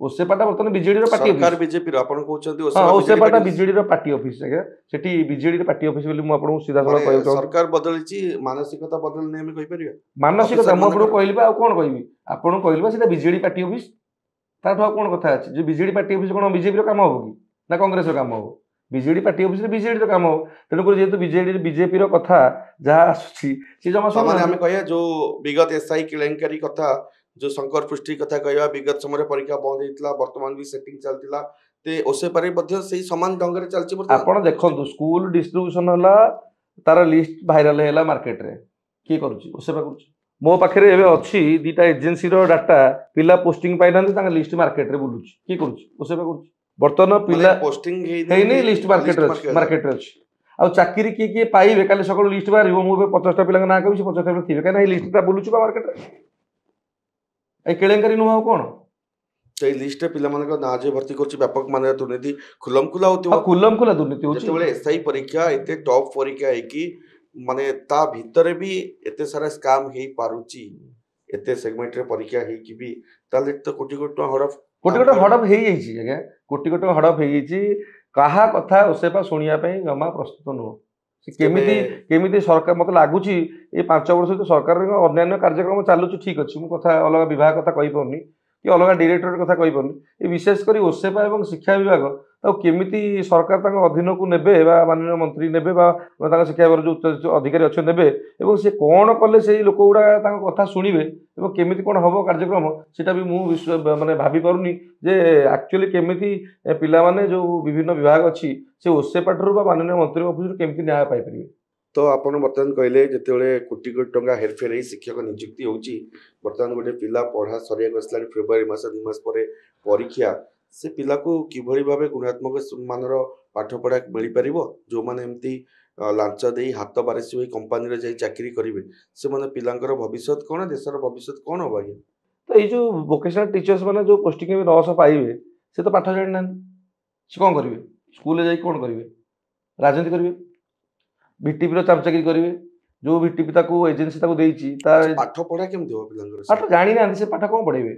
ओसेपाटा बर्तमान बीजेडी पार्टी सरकार बीजेपी आपण कहउछन्ती ओसेपाटा बीजेडी पार्टी ऑफिस आगे सेठी बीजेडी पार्टी ऑफिस बोली मु आपन सीधा सला कहउ छ सरकार बदलिची मानसिकता बदलने हम कहि परिया मानसिकता मु आपन कहलिबा आ कोन कहबी आपन कहलिबा सेटा बीजेडी पार्टी ऑफिस ताठो कोन कथा अछि जे बीजेडी पार्टी ऑफिस कोन बीजेपी रो काम होबो कि ना कांग्रेस रो काम होबो बीजेडी पार्टी ऑफिस रे बीजेडी रो काम हो तेनु को जेतु बीजेडी बीजेपी रो कथा जहा आछि से जमा सब माने हम कहया जो विगत एसआई केलेंकारी कथा जो शंकर पृष्टि कथा कहवा विगत समय परीक्षा बंद होता वर्तमान भी सेटिंग चलता ते ओसे पारे मध्ये सही समान ढंग रे चलछि आपण देखंतु स्कूल डिस्ट्रीब्यूशन हला तार लिस्ट वायरल हैला मार्केट रे की करूछि ओसे पा करूछि मो पाखरे एबे अछि दीटा एजेंसी रो डाटा पिला पोस्टिंग पाइनांती तांग लिस्ट मार्केट रे बुलुछि की करूछि ओसे पा करूछि वर्तमान पिला पोस्टिंग हे नै लिस्ट मार्केट रे अछि आ चाकरी की पाइबे काले सकल लिस्ट बारिबो मु 50टा पिला ना कहबि 50टा पिला थिबे काना लिस्ट ता बुलुछि बा मार्केट रे ए केलेंकारी नुआ कोन तो लिस्ट पिला मानक ना जे भर्ती करछि व्यापक माने दुर्नीति खुलमखुला होतो दुर्नीति होछि जेतेबेले एसआई परीक्षा एते टॉप परीक्षा है कि माने ता भीतर भी एते सारा स्कैम हेई पारुछि एते सेगमेंट रे परीक्षा हेई कि भी ताले तो कोटी कोटी हड़प हेई जाइछि आज्ञा कोटी कोटी हड़प हेई जाइछि कहा कथा ओसे पा सुनिया पई जमा प्रस्तुत न केमिति सरकार मत लगुच ये 5 वर्ष तो सरकार अन्य कार्यक्रम चलुच ठीक अच्छे मुझे कथा अलग विभाग कथा कही पानी कि अलग डायरेक्टोरेट कथा कहि पारुनी ए विशेष करी ओसेपा एवं शिक्षा विभाग केमिति सरकार तांको अधीन को नेबे बा माननीय मंत्री नेबे बा तांको शिक्षा विभाग जो अधिकारी अच्छे नेबे एवं से कौन कले से लोक गुड़ा तांको कथा शुणिबे एवं केमिति कौन हबो कार्यक्रम सेटा भी मु माने भाबी पारुनी जे एक्चुअली केमिति पिला माने जो विभिन्न विभाग अछि से ओसेपाटरू बा माननीय मंत्री ऑफिस केमिति न्याय पाई परिबे। तो आपण बर्तमान कहले जिते कोटी कोटी टंका हेरफेर ही शिक्षक नियुक्ति होची बर्तमान गोटे पिला पढ़ा सरिया गसलानी फेब्रुआरी मास 2 मास पर परीक्षा से पिला को किभଳି भाबे गुणात्मक मानर पाठ पढ़ा मिल पारिबो जो माने एमती लांच देई हाथ बारिश होई कंपनी रे जाई चाकरी करिवे से माने पिलांकर भविष्यत कोन देशर भविष्यत कोन होबा कि तो ये जो वोकेशनल टीचर्स माने जो पोस्टिंग में 900 पाइबे से तो पाठ जानि ना से कोन करिवे स्कूल जाई कोन करिवे राजनीति करिवे बीटीपी रो चामचाकरी करिवे जो बीटीपी ताको एजेंसी ताको देइची ता पाठ पढ़ा केमति हो पिलांकर पाठ जानि ना से पाठ कोन पढेबे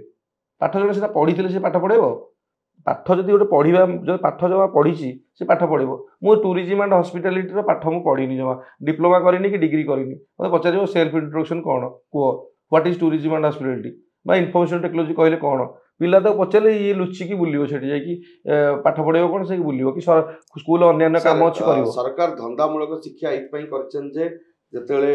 पाठ जने सेटा पढिथिले से पाठ पढेबो पाठ जदि गोटे पढ़ा जो पाठ जमा पढ़ी से पाठ पढ़ो मु टूरिज्म एंड हॉस्पिटैलिटी पाठ मु पढ़ी जमा डिप्लोमा करिनी कि डिग्री करिनी मतलब पचार सेल्फ इंट्रोडक्शन कौन कह what is tourism and hospitality बा इनफॉरमेशन टेक्नोलॉजी कहले कौन पिला तो पचारे ये लुचिकी बुलियो सेठी जाई पाठ पढ़ेबो कोन से बुलियो कि स्कूल अन्य काम अछि करिवो सरकार धंदामूलक शिक्षा एत पई करछन जे जतेले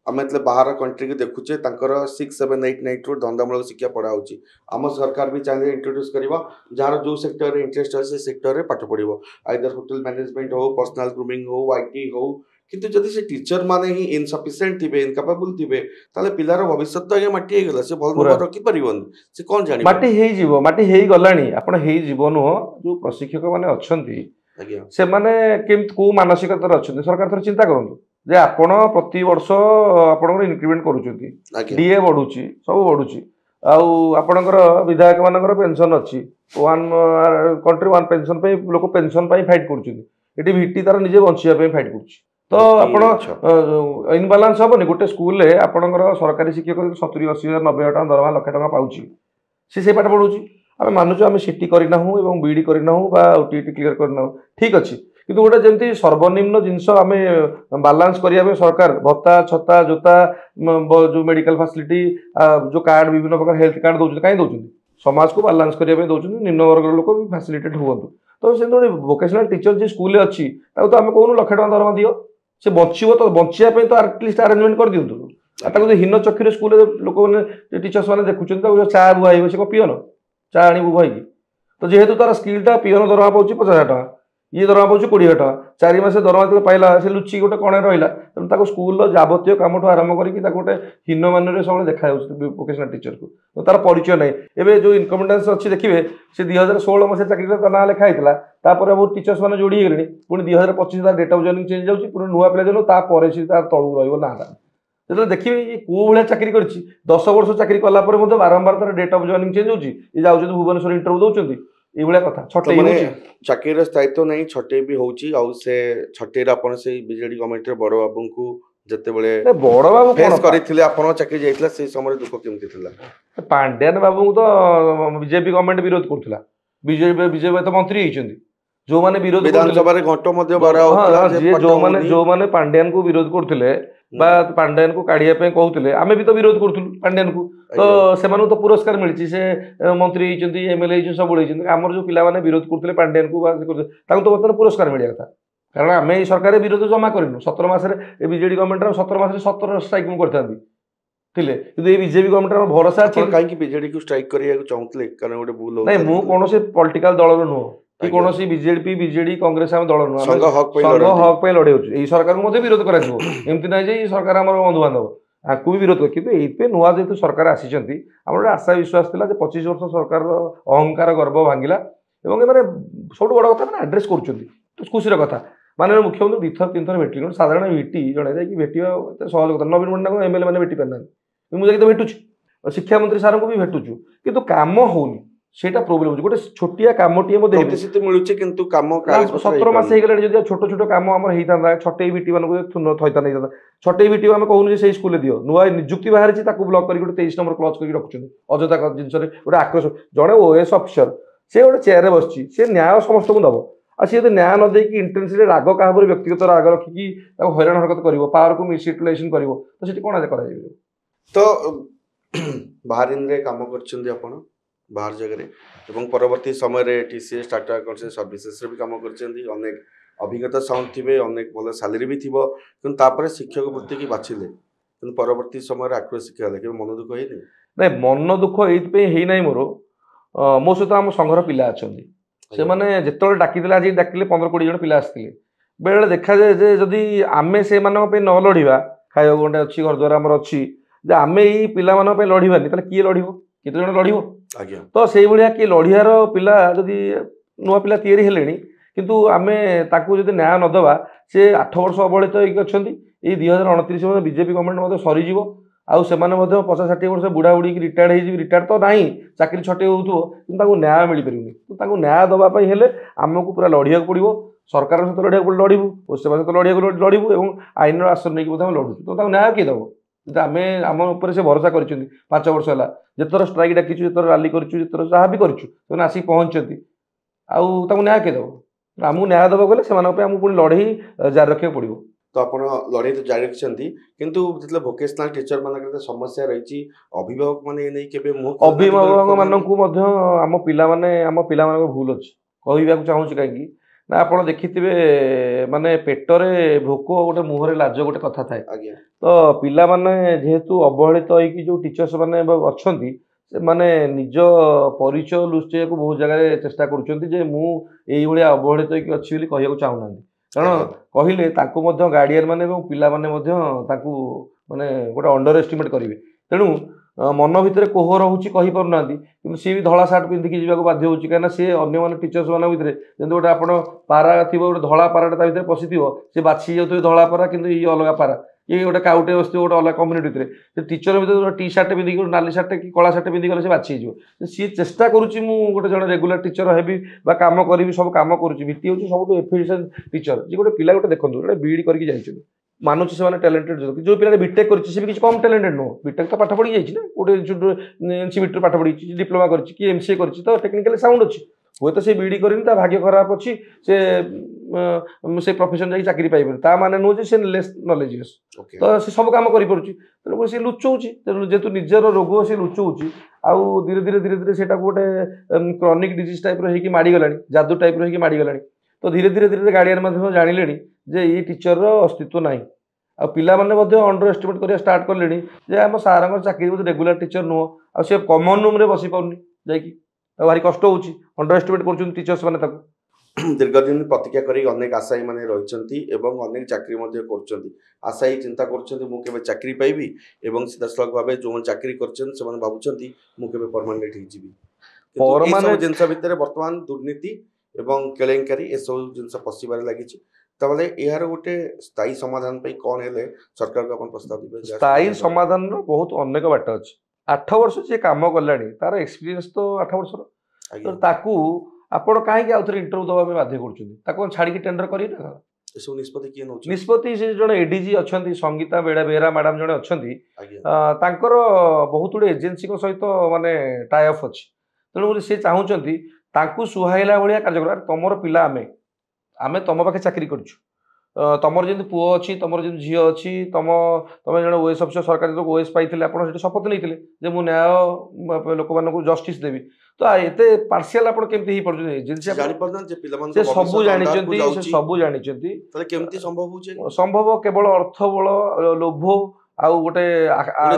आम मतलब बाहर कंट्री को देखुचे 6, 7, 8, 9 धंदामूलक शिक्षा पढ़ा होची आम सरकार भी चाहिए इंट्रोड्यूस करबा जार जो सेक्टर रे इंटरेस्ट আছে सेक्टर रे पाठ पढ़िबो आइदर होटल मैनेजमेंट हो पर्सनल ग्रूमिंग हो आईटी हो किंतु जदि से टीचर माने ही इनसफिशिएंट थिबे इनकैपेबल थिबे ताले पिलार भविष्य तो आगे माटी हे गला से भल नंबर रखि परिबन से कोन जानि माटी हेई जीवो माटी हेई गलानी आपण हेई जीवन हो जो प्रशिक्षक माने अछंती आज्ञा से माने केम को मानसिकता रे अछंती सरकार थोर चिंता करंतु जे आपण प्रति वर्ष आपण इनक्रीमेंट करूछंती डीए बढ़ुची सब बढ़ुची आउ आपणकर विधायक मानकर पेंशन अछि वन कंट्री वन पेंशन पे लोक पेंशन पे फाइट करूछंती एटी भिटी तार निजे बंचिया पे फाइट करूची तो आपण इनबालांस हबनी गोटे स्कूल रे आपणकर सरकारी शिक्षक 70, 80 हजार 90 हजार दरमा लाख टका पाउची से पाठ पढुची आमे मानुछु आमे सिटी करिना हूं एवं बीडी करिना हूं बा टीटी क्लियर करना हूं ठीक अछि किंतु गोटे जमती सर्वनिम्न जिनस आमे बालांस करिया पे सरकार भत्ता छत्ता जोता जो मेडिकल फैसिलिटी जो कार्ड विभिन्न प्रकार हेल्थ कार्ड दउछ काई दउछ समाज को बालांस करिया पे दउछ निम्न वर्ग लोक भी फैसिलिटेट होवंतु तो से वोकेशनल टीचर जे स्कूल अछि ताको तो आमे कोन लाख टका दरमा दियो से बचिबो तो बचिया पे तो एटलीस्ट अरेंजमेंट कर दियंतु ताको हिन्न चक्षुरे स्कूल लोक माने टीचर्स माने देखुछन ताको चा बुआइबो से को पियनो चा आनी बुआइ तो जेहेतु तार स्किल टा पियनो दरमा पाउची 50,000 टका ये दरमा पाउची 20,000 टका 4 मास दरमा पाइला से लुची गोटे कणे रहिला तेणु ताको स्कूल जाबतीय काम ठू आरंभ करिक ताको गोटे हिन्न मानरे सब देखा वोकेशनल टीचर को तो तार परिचय नै एबे जो इनकम्पिटेंस अछि देखिबे से 2016 मसे चाकरी ता ना लेखा हितला तापर बहुत टीचर्स माने जोडी गेलनी पुनी 2025 ता डेट ऑफ जॉइनिंग चेंज जाउची पुनी नुवा प्ले जनो ता परे से तार तळु रहइबो ना जेतले देखिबे ये को भले चाकरी करछि 10 वर्ष चाकरी कला पर मते बारंबार तार डेट ऑफ जॉइनिंग चेंज होउची ए जाउची भुवनेश्वर इंटरव्यू दउचंती ए भले कथा छटे माने चाकरी स्थायित्व नै छटे भी होउची आ से छटे रे आपण से बीजेडी गवर्नमेंट रे बड़ बाबू को जते बेले बड़ बाबू फेस करिथिले आपण चाकरी जाइतला से समय दुख केमति थिला पांड्यान बाबू तो बीजेपी गवर्नमेंट विरोध करथिला बीजेपी तो मंत्री हिचंती जो माने विरोध विधानसभा रे घंटो मध्य बड़ा होतला जे जो माने पांड्यान को विरोध करथिले बा पांड्यान को काढिया पे कहउथिले आमे भी तो विरोध करथुल पांड्यान को तो सेमानु तो पुरस्कार मिलछि से मंत्री हिचंती एमएलए हिचंती सब हिचंती हमर जो पिला माने विरोध करथिले पांड्यान को बा ताको तो बतन पुरस्कार मिलिया था कारण आमे सरकार विरोध जमा करिनु 17 मास रे बीजेडी गवर्नमेंट रे 17 मास रे 17 स्ट्राइक मु करथांती थिले किंतु ए बीजेपी गवर्नमेंट रो भरोसा अछि काहे कि बीजेडी को स्ट्राइक करिया चाहतले कारण गोटे भूल हो नै मु कोनोसे पॉलिटिकल दल रो नो कि कोनोसी बीजेडी कांग्रेस हम दल नो संघ हक पे लड़े होछु एई सरकार को मते विरोध कराजिवो एमति नै जे सरकार हमर बंधु बांधव आकु भी विरोध किंतु एइपे नुवा जेतु सरकार आसीचंती हमर आशा विश्वास थिला जे 25 वर्ष सरकार अहंकार गर्व भांगिला एवं ए माने सब बड़ कथा माने एड्रेस करचंती तो खुशी रो कथा माननीय मुख्यमंत्री 2 3 थर भेटली साधारण भेटी जणे जाय कि भेटिया सहज कथा नवीन पटनायक को एमएलए माने भेटी पारना मु जाय तो भेटुछु शिक्षा मंत्री सार को भी भेटुछु किंतु काम होनी सेटा प्रॉब्लम हो गोटे छोटिया कामटिए मो प्रतिशत मिलुचे किंतु काम 17 मास हे गेले जदि छोट छोट काम हमर हेइतांदा छटई बिटी मान को थुन थइता नै जाता छटई बिटी हम कहउनु जे सेही स्कूल दियो नुवा नियुक्ति बाहर छि ताकू ब्लॉक करी गोटे 23 नंबर क्लोज करी रखुछन अजता जिंस रे गोटे आक्रोश जणे ओएस ऑफिसर से गोटे चेयर रे बसछि से न्याय समस्त को दबो आ से न्याय न दे कि इंटेंसिटी राग का पर व्यक्तिगत राग रखी कि ताको हैरान हरकत करिवो पावर को मिसयूटिलाइजेशन करिवो तो सेठी कोन करा जाय तो बाहरिन रे काम करछन अपन बाहर जगह परवर्ती समय टीसीएस टाटा अकाउंटेंसी सर्विसेस भी काम करछन्ती अनेक अभिज्ञता साउंड थे अनेक भल सालेरी भी थी कि शिक्षक वृत्ति की बाछिले कि परवर्ती समय आक्रोश शिक्षा कि मन दुख है ना मन दुख ये ना मोर मो सहित आम संघर पिला अच्छा से मैंने जिते डाक आज डाकिले 15-20 जन पिला आसते बेले देखा जाए जे जदि आमे से न लड़वा खाइबा गोटे अच्छी घर द्वार आम अच्छी आमे ये पिला लड़वानी किए लड़ केते जन लड़ तो से भाया किए लड़ार पिला जदि नुआ पिला तैयारी हेले किंतु आमे ताकू जदि न्याय नदबा से 8 वर्ष अवहेलित होती 2029 बीजेपी गवर्नमेंट सरीज आउ से 50-60 वर्ष बुढ़ा बुढ़ी रिटायर्ड रिटायर्ड तो ना चाकरी छटे हो न्याय मिल पार तो न्याय दवाई हेले आमको पूरा लड़िया पड़ो सरकार सहित लड़ाई लड़ू ओसेवा सहित लड़ाई लड़ू और आईन आश्रय नहीं लड़ू तो न्याय किए दब आम आम से भरोसा कर 5 वर्ष है जितर स्ट्राइक डाकी जितर राली कर जहाँ भी कर आसिक पहुँचती आउ न्याय किए दब आमको न्याय दबा गले से पुणी लड़ाई जारी रखा पड़ो तो आप लड़ाई तो जारी रखिंट किंतु जो भोकेशनाल टीचर मान समस्या रही अभिभावक मैंने अभिभावक मानक आम पिला भूल अच्छी कहवाक चाहूँगी कहीं ना आप देखिथे माने पेटरे भोक गोटे मुहर लाज गोटे कथा थाए तो पिला माने जेहेतु अवहेलित हो टीचर्स मैंने अच्छा माने निज परिचय लुचेक बहुत जगह चेष्टा करुँचे अवहेलित अच्छी कहूँ चाहूना कारण कहले गार्डियन मैंने पिला माने माने गोटे अंडर एस्टिमेट करेंगे तेणु मन भितर कोह रोचे कहीपना कि सी भी धला सार्ट पिंधिकी जावाक बाध्य होची कहीं सी अन्य टीचर्स मान भितर जब गोटे आप पारा थी गोटे धला पाराटा भितर पशि सी बाछी जाऊे धला पारा कि ये अलग पारा ये गोटे काउटे बस गोटे अलग कम्युनिटी टीचर भर टी सार्ट पिंधिक नाली सार्ट कि कला सार्ट पिंधि गले बाछी सी चेष्टा करुँची गोटे जन रेगुलर टीचर हेबी काम करी सब काम करुँची भित्ति हूँ सब एफिशिएंट टीचर जी गोटे पिला गोटे देखो गोटे बीडी करके जाइए मानुची से टैलेंटेड जो पिला बीटेक कर कम टैलेंटेड नुह बीटेक तो पाठ पढ़ी जाइए ना गोटे इनसीट्यूट पाठ पढ़ी डिप्लोमा कर एमसीए कर टेक्निकल साउंड अच्छी हुए तो से बीडी करनी भाग्य खराब अच्छी से प्रोफेशन जाकि चाकरी पाइबे माने नुह से लेस नॉलेजियस तो से सब काम कर तेणुक सी लुचाऊँच जेहतु निजर रोग से लुचाऊँच आउ धीरे धीरे धीरे धीरे से गोटे क्रॉनिक डिजीज टाइप रही माड़गला जादू टाइप रही माड़गला तो धीरे धीरे धीरे गार्डियन जानिले जे ये टीचर अस्तित्व ना आ पिला माने अंडर एस्टिमेट करा स्टार्ट कले जे आम सार चाकरी रेगुलर टीचर नुह आ कमन रूम रे बसी पाउनी जाकि भारी कष्ट होची अंडर एस्टिमेट कर टीचर्स माने दीर्घ दिन प्रतीक्षा करी अनेक आशायी मैंने रही अनेक चाकरी कर आशायी चिंता कर चाकरी पाइबी सीधासलख भाव जो चाकरी कर भावुं मुझे परमानेंट हो जिनस भितर बर्तमान दुर्नीति एवं केलेंकारी ए सब जिन पशिबार लगी ताले यार गोटे स्थायी समाधान पे कौन है सरकार को अपन प्रस्ताव दिबे स्थायी समाधान बहुत अनेक बाट अच्छे 8 वर्ष से काम कलानी तार एक्सपीरियंस तो 8 वर्ष तो ताकू आपण कहीं आउ थे इंटरव्यू दवा बाध्य कर छाड़ी टेंडर करी ना सब निष्पत्ति किए नौ निष्पत्ति से जड़े एडीजी अच्छा संगीता बेरा मैडम जड़े अच्छा बहुत गुड़े एजेन्सी सहित माने टाई अफ अच्छी तेणु सी चाहूँगी सुहाइला भाया कार्य तुम पिला आमे तुम पाखे चाकरी करूँ तुमर जमी पुओ अच्छी तुम जमी झील अच्छी तुम जन ओएस अफिसर सरकार जो ओएस पाई आप शपथ नहीं मुझे न्याय लोक मान जस्टिस देवी तो एते पार्शियल आप केमती हो पड़े एजेंसी सब जानते सब जानते संभव केवल अर्थ बल लोभ आउ गोटे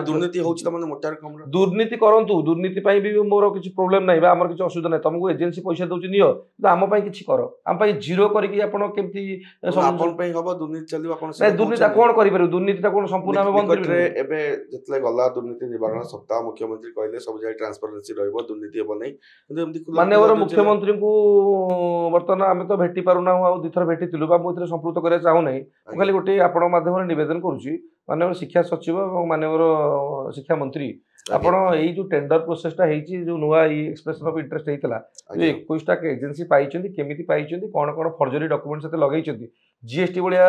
दुर्नीति होची मोटा रकम दुर्नीति करंतु दुर्नीति पाई भी मोर किसी प्रोब्लेम नहीं बा हमर किसी असुविधा नहीं तुमको एजेंसी पैसा दउची नियो तो आम पाई किछि करो आम पाई जीरो करके आपण केमती आपन पाई हबो दुर्नीति चलिबो आपण से दुर्नीति कोन करि पारे दुर्नीति कोन संपूर्ण हम बंद करि एबे जतले गला दुर्नीति निवारण सप्ताह मुख्यमंत्री कहले सब जाय ट्रांसपेरेंसी रहइबो दुर्नीति हेबो नै किंतु एमती माननीय मुख्यमंत्री को वर्तमान आमे तो भेटी पारु ना आ दुथर भेटितिलु बा मोइतरे संपूर्ण करे चाहू नै खाली गोटे आपण माध्यम निवेदन करूची माननीय शिक्षा सचिव और माननीय शिक्षा मंत्री आपण यही जो टेंडर प्रोसेसटा होती जो नुआ एक्सप्रेशन ऑफ इंटरेस्ट होता जो 21टा एजेंसी पाई केमिति पाई कौन कौन फर्जरी डॉक्यूमेंट से लगे जीएसटी भाया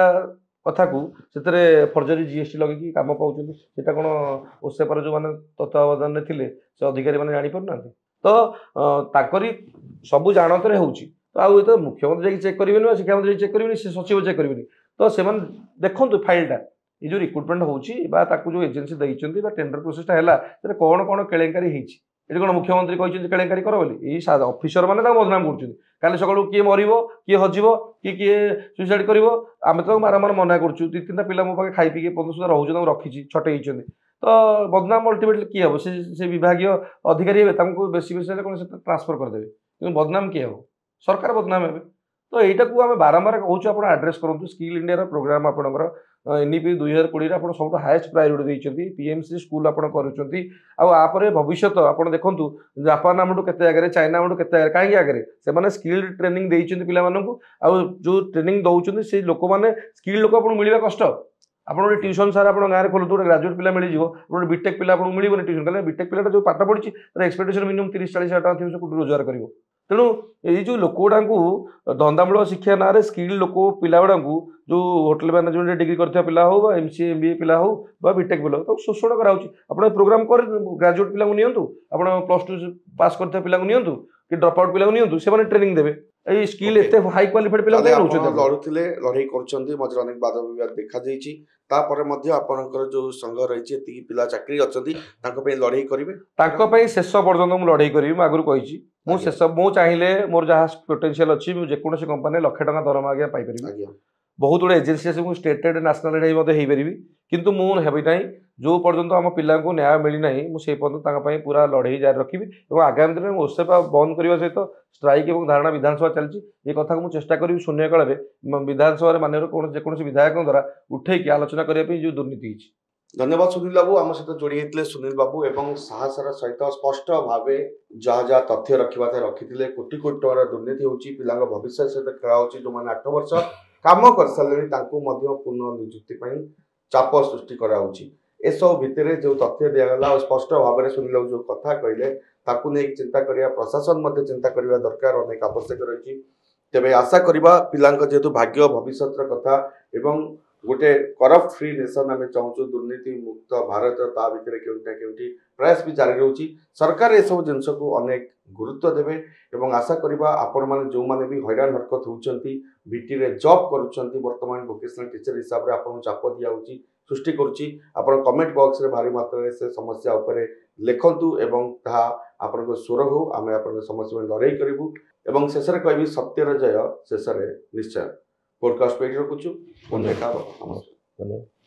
कथा को से फर्जरी जीएसटी लगे कम पाँच से कौन ओसेपर जो मैंने तत्वावधान थे से अधिकारी मैंने जापार ना तो ताकरी सबू जानतर हो तो तो मुख्यमंत्री चेक करेंगे शिक्षा मंत्री चेक करेंगे सचिव चेक करेंगे तो से देखो फाइलटा ये जो रिक्रुटमेंट होची जो एजेंसी टेंडर प्रोसेसटा है कौन कौन केलेंकारी ଏଠି କ'ଣ ମୁଖ୍ୟମନ୍ତ୍ରୀ କହିଛନ୍ତି କେଳେଙ୍କାରୀ କର ବୋଲି? ଏଇ ଅଫିସର ମାନେ ତାଙ୍କୁ ବଦନାମ କରୁଛନ୍ତି। କାଲି ସକାଳୁ କିଏ ମରିବ, କିଏ ହଜିବ, କିଏ ସୁଇସାଇଡ୍ କରିବ, ଆମେ ତ ବାରମ୍ବାର ମନା କରୁଛୁ। 2-3ଟା ପିଲା ମୋ ପାଖେ ଖାଇ ପିଇକି ପର୍ଯ୍ୟନ୍ତ ସୁଦ୍ଧା ରହୁଛନ୍ତି, ତାଙ୍କୁ ରଖିଛି, ଛଟେଇ ହେଇଛନ୍ତି। ତ ବଦନାମ ଅଲ୍ଟିମେଟଲି କିଏ ହେବ? ସେ ବିଭାଗୀୟ ଅଧିକାରୀ ହେବେ, ତାଙ୍କୁ ବେଶୀ ହେଲେ କ'ଣ ସେ ଟ୍ରାନ୍ସଫର କରିଦେବେ, କିନ୍ତୁ ବଦନାମ କିଏ ହେବ? ସରକାର ବଦନାମ ହେବେ। ତ ଏଇଟାକୁ ଆମେ ବାରମ୍ବାର କହୁଛୁ, ଆପଣ ଆଡ୍ରେସ୍ କରନ୍ତୁ। ସ୍କିଲ୍ ଇଣ୍ଡିଆର ପ୍ରୋଗ୍ରାମ ଆପଣଙ୍କର NEP 2020 ଆପଣ ସବୁଠୁ ହାଏଷ୍ଟ ପ୍ରାୟୋରିଟି ଦେଇଛନ୍ତି। PMC ସ୍କୁଲ ଆପଣ କରୁଛନ୍ତି। ଆଉ ଆପରେ ଭବିଷ୍ୟତ ଆପଣ ଦେଖନ୍ତୁ, ଜାପାନ ଆମଠୁ କେତେ ଆଗରେ, ଚାଇନା ଆମଠୁ କେତେ ଆଗରେ। କାହିଁକି ଆଗରେ? ସେମାନେ ସ୍କିଲ୍ ଟ୍ରେନିଂ ଦେଇଛନ୍ତି ପିଲାମାନଙ୍କୁ, ଆଉ ଯେଉଁ ଟ୍ରେନିଂ ଦେଉଛନ୍ତି ସେଇ ଲୋକମାନେ ସ୍କିଲ୍ ଲୋକ ଆପଣଙ୍କୁ ମିଳିବା କଷ୍ଟ। ଆପଣ ଗୋଟେ ଟ୍ୟୁସନ୍ ସାର୍ ଆପଣ ଗାଁରେ ଖୋଲନ୍ତୁ, ଗୋଟେ ଗ୍ରାଜୁଏଟ୍ ପିଲା ମିଳିଯିବ, ଗୋଟେ ବିଟେକ୍ ପିଲା ଆପଣଙ୍କୁ ମିଳିବନି ଟ୍ୟୁସନ୍। କାରଣ ବିଟେକ୍ ପିଲାଟା ଯେଉଁ ପାଠ ପଢ଼ିଛି ତାର ଏକ୍ସପେକ୍ଟେସନ୍ ମିନିମମ୍ 30-40 ହଜାର ଟଙ୍କା ଥିବ, ସେ କୋଉଠି ରୋଜଗାର କରିବ। ତେଣୁ ଏଇ ଯେଉଁ ଲୋକ ଗୁଡ଼ାଙ୍କୁ ଧନ୍ଦାମୂଳକ ଶିକ୍ଷା ନାଁରେ ସ୍କିଲ୍ ଲୋକ ପିଲା ଗୁଡ଼ାଙ୍କୁ ଯେଉଁ ହୋଟେଲ ମ୍ୟାନେଜମେଣ୍ଟ ଡିଗ୍ରୀ କରିଥିବା ପିଲା ହଉ, ବା MCA MBA ପିଲା ହଉ, ବା ବିଟେକ୍ ପିଲା ହଉ, ତାକୁ ଶୋଷଣ କରାଯାଉଛି। ଆପଣ ପ୍ରୋଗ୍ରାମ କରି ଗ୍ରାଜୁଏଟ୍ ପିଲାଙ୍କୁ ନିଅନ୍ତୁ, ଆପଣ +2 ପାସ୍ କରିଥିବା ପିଲାଙ୍କୁ ନିଅନ୍ତୁ, କି ଡ୍ରପ୍ ଆଉଟ୍ ପିଲାଙ୍କୁ ନିଅନ୍ତୁ, ସେମାନେ ଟ୍ରେନିଂ ଦେବେ। ଏଇ ସ୍କିଲ୍ ଏତେ ହାଇ କ୍ୱାଲିଫାଇଡ୍ ପିଲା ଲଢୁଥିଲେ, ଲଢେଇ କରୁଛନ୍ତି, ମଝିରେ ଅନେକ ବାଦ ବିବାଦ ଦେଖାଯାଇଛି। ତାପରେ ମଧ୍ୟ ଆପଣଙ୍କର ଯୋଉ ସଂଘ ରହିଛି, ଏତିକି ପିଲା ଚାକିରି ଅଛନ୍ତି, ତାଙ୍କ ପାଇଁ ଲଢେଇ କରିବେ। ତାଙ୍କ ପାଇଁ ଶେଷ ପର୍ଯ୍ୟନ୍ତ ମୁଁ ଲଢେଇ କରିବି। ମୁଁ ଆଗରୁ କହିଛି, ମୁଁ ଚାହିଁଲେ ମୋର ଯାହା ପୋଟେନସିଆଲ ଅଛି, ମୁଁ ଯେକୌଣସି କମ୍ପାନୀରେ ଲକ୍ଷେ ଟଙ୍କା ଦରମା ଆଜ୍ଞା ପାଇପାରିବି। ବହୁତ ଗୁଡ଼େ ଏଜେନ୍ସି ଅଛି, ମୁଁ ଷ୍ଟେଟେଡ୍ ନ୍ୟାସନାଲ ମଧ୍ୟ ହେଇପାରିବି, କିନ୍ତୁ ମୁଁ ହେବି ନାହିଁ। ଯେଉଁ ପର୍ଯ୍ୟନ୍ତ ଆମ ପିଲାଙ୍କୁ ନ୍ୟାୟ ମିଳିନାହିଁ, ମୁଁ ସେଇ ପର୍ଯ୍ୟନ୍ତ ତାଙ୍କ ପାଇଁ ପୁରା ଲଢ଼େଇ ଜାରି ରଖିବି। ଏବଂ ଆଗାମୀ ଦିନରେ ମୁଁ ଓସେପା ବନ୍ଦ କରିବା ସହିତ ଷ୍ଟ୍ରାଇକ୍ ଏବଂ ଧାରଣା ବିଧାନସଭା ଚାଲିଛି, ଏ କଥାକୁ ମୁଁ ଚେଷ୍ଟା କରିବି ଶୂନ୍ୟକାଳରେ ବିଧାନସଭାରେ ମାନ୍ୟବର ଯେକୌଣସି ବିଧାୟକଙ୍କ ଦ୍ୱାରା ଉଠେଇକି ଆଲୋଚନା କରିବା ପାଇଁ ଯେଉଁ ଦୁର୍ନୀତି ହେଇଛି। ଧନ୍ୟବାଦ ସୁନୀଲ ବାବୁ, ଆମ ସହିତ ଯୋଡ଼ି ହେଇଥିଲେ ସୁନୀଲ ବାବୁ, ଏବଂ ସାହସର ସହିତ ସ୍ପଷ୍ଟ ଭାବେ ଯାହା ଯାହା ତଥ୍ୟ ରଖିବା କଥା ରଖିଥିଲେ। କୋଟି କୋଟି ଟଙ୍କାର ଦୁର୍ନୀତି ହେଉଛି, ପିଲାଙ୍କ ଭବିଷ୍ୟତ ସହିତ ଖେଳା ହେଉଛି। ଯେଉଁମାନେ 8 ବର୍ଷ କାମ କରିସାରିଲେଣି ତାଙ୍କୁ ମଧ୍ୟ ପୁନଃ ନିଯୁକ୍ତି ପାଇଁ ଚାପ ସୃଷ୍ଟି କରାଯାଉଛି। ଏସବୁ ଭିତରେ ଯେଉଁ ତଥ୍ୟ ଦିଆଗଲା ଆଉ ସ୍ପଷ୍ଟ ଭାବରେ ସୁନୀଲ ବାବୁ ଯେଉଁ କଥା କହିଲେ, ତାକୁ ନେଇକି ଚିନ୍ତା କରିବା, ପ୍ରଶାସନ ମଧ୍ୟ ଚିନ୍ତା କରିବା ଦରକାର, ଅନେକ ଆବଶ୍ୟକ ରହିଛି। ତେବେ ଆଶା କରିବା ପିଲାଙ୍କ ଯେହେତୁ ଭାଗ୍ୟ ଭବିଷ୍ୟତର କଥା, ଏବଂ ଗୋଟେ କରପ୍ଟ ଫ୍ରି ନେସନ୍ ଆମେ ଚାହୁଁଛୁ, ଦୁର୍ନୀତି ମୁକ୍ତ ଭାରତ, ତା ଭିତରେ କେଉଁଠି ନା କେଉଁଠି ପ୍ରୟାସ ବି ଜାରି ରହୁଛି। ସରକାର ଏସବୁ ଜିନିଷକୁ ଅନେକ ଗୁରୁତ୍ୱ ଦେବେ, ଏବଂ ଆଶା କରିବା ଆପଣମାନେ ଯେଉଁମାନେ ବି ହଇରାଣ ହରକତ ହେଉଛନ୍ତି, ଭିଟିରେ ଜବ୍ କରୁଛନ୍ତି, ବର୍ତ୍ତମାନ ଭୋକେସନାଲ ଟିଚର ହିସାବରେ ଆପଣଙ୍କୁ ଚାପ ଦିଆହେଉଛି, ସୃଷ୍ଟି କରୁଛି, ଆପଣ କମେଣ୍ଟ ବକ୍ସରେ ଭାରି ମାତ୍ରାରେ ସେ ସମସ୍ୟା ଉପରେ ଲେଖନ୍ତୁ, ଏବଂ ତାହା ଆପଣଙ୍କ ସ୍ୱର ହଉ। ଆମେ ଆପଣଙ୍କ ସମସ୍ୟା ପାଇଁ ଲଢ଼େଇ କରିବୁ, ଏବଂ ଶେଷରେ କହିବି ସତ୍ୟର ଜୟ ଶେଷରେ ନିଶ୍ଚୟ। ପୋଡକାଷ୍ଟ ପେଜ ରଖୁଛୁ, ଦେଖା ହେବ। ନମସ୍କାର।